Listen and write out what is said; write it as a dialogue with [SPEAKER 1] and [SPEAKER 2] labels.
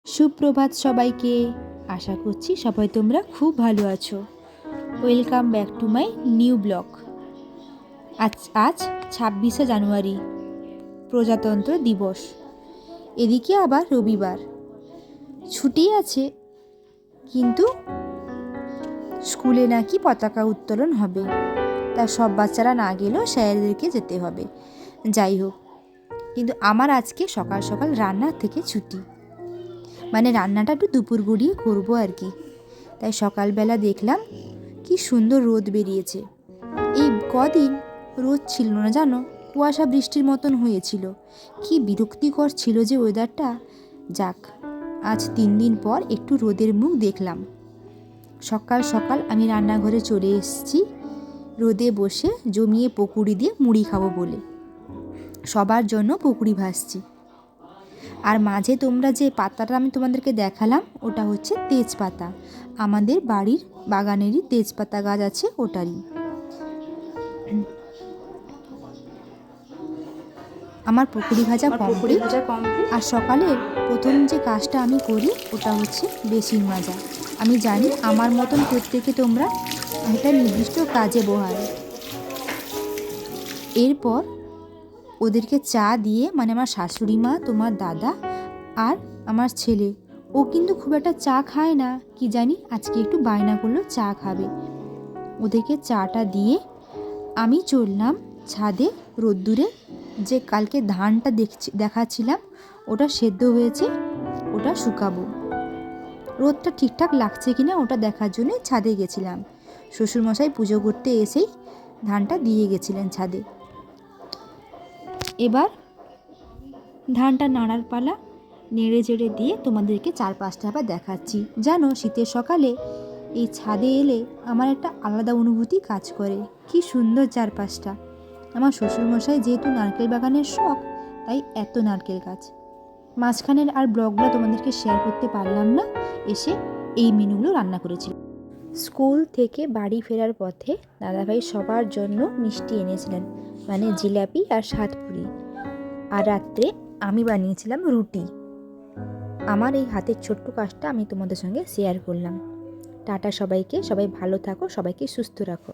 [SPEAKER 1] সুপ্রভাত সবাইকে। আশা করছি সবাই তোমরা খুব ভালো আছো। Welcome back to my new blog. আজ 26শে জানুয়ারি, প্রজাতন্ত্র দিবস। এদিকে আবার রবিবার, ছুটি আছে, কিন্তু স্কুলে নাকি পতাকা উত্তোলন হবে। তা সব বাচ্চারা না গেলেও স্যারদেরকে যেতে হবে। যাই হোক, কিন্তু আমার আজকে সকাল সকাল রান্নার থেকে ছুটি, মানে রান্নাটা একটু দুপুর গড়িয়ে করবো আর কি। তাই সকালবেলা দেখলাম কি সুন্দর রোদ বেরিয়েছে। এই কদিন রোদ ছিল না জানো, কুয়াশা বৃষ্টির মতন হয়েছিল। কি বিরক্তিকর ছিল যে ওয়েদারটা। যাক, আজ 3 দিন পর একটু রোদের মুখ দেখলাম। সকাল সকাল আমি রান্নাঘরে চলে এসেছি, রোদে বসে জমিয়ে পকুড়ি দিয়ে মুড়ি খাবো বলে। সবার জন্য পকুড়ি ভাজছি। আর মাঝে তোমরা যে পাতাটা আমি তোমাদেরকে দেখালাম, ওটা হচ্ছে তেজপাতা। আমাদের বাড়ির বাগানেরই তেজপাতা গাছ আছে, ওটারই। আমার পকুড়ি ভাজা কমপ্লিট। আর সকালের প্রথম যে কাজটা আমি করি ওটা হচ্ছে বেসিন মাজা। আমি জানি আমার মতন প্রত্যেকে তোমরা একটা নির্দিষ্ট কাজে বহাল। এরপর ওদেরকে চা দিয়ে, মানে আমার শাশুড়ি মা, তোমার দাদা আর আমার ছেলে, ও কিন্তু খুব একটা চা খায় না, কি জানি আজকে একটু বায়না করলো চা খাবে। ওদেরকে চাটা দিয়ে আমি চললাম ছাদে রোদ্দুরে। যে কালকে ধানটা দেখাচ্ছিলাম, ওটা সেদ্ধ হয়েছে, ওটা শুকাবো। রোদটা ঠিকঠাক লাগছে কিনা ওটা দেখার জন্য ছাদে গেছিলাম। শ্বশুরমশাই পুজো করতে এসেই ধানটা দিয়ে গেছিলেন ছাদে। এবার ধানটা নাড়ার পালা, নেড়ে চেড়ে দিয়ে তোমাদেরকে 4-5টা আবার দেখাচ্ছি। জানো, শীতের সকালে এই ছাদে এলে আমার একটা আলাদা অনুভূতি কাজ করে। কি সুন্দর চারপাশটা। আমার শ্বশুরমশাই যেহেতু নারকেল বাগানের শখ, তাই এত নারকেল গাছ। মাঝখানের আর ব্লগগুলো তোমাদেরকে শেয়ার করতে পারলাম না, এসে এই মেনুগুলো রান্না করেছিল। স্কুল থেকে বাড়ি ফেরার পথে দাদাভাই সবার জন্য মিষ্টি এনেছিলেন, মানে জিলাপি আর সাতপুরি। আর রাত্রে আমি বানিয়েছিলাম রুটি। আমার এই হাতের ছোট্ট কাজটা আমি তোমাদের সঙ্গে শেয়ার করলাম। টাটা সবাইকে, সবাই ভালো থাকো, সবাইকে সুস্থ রাখো।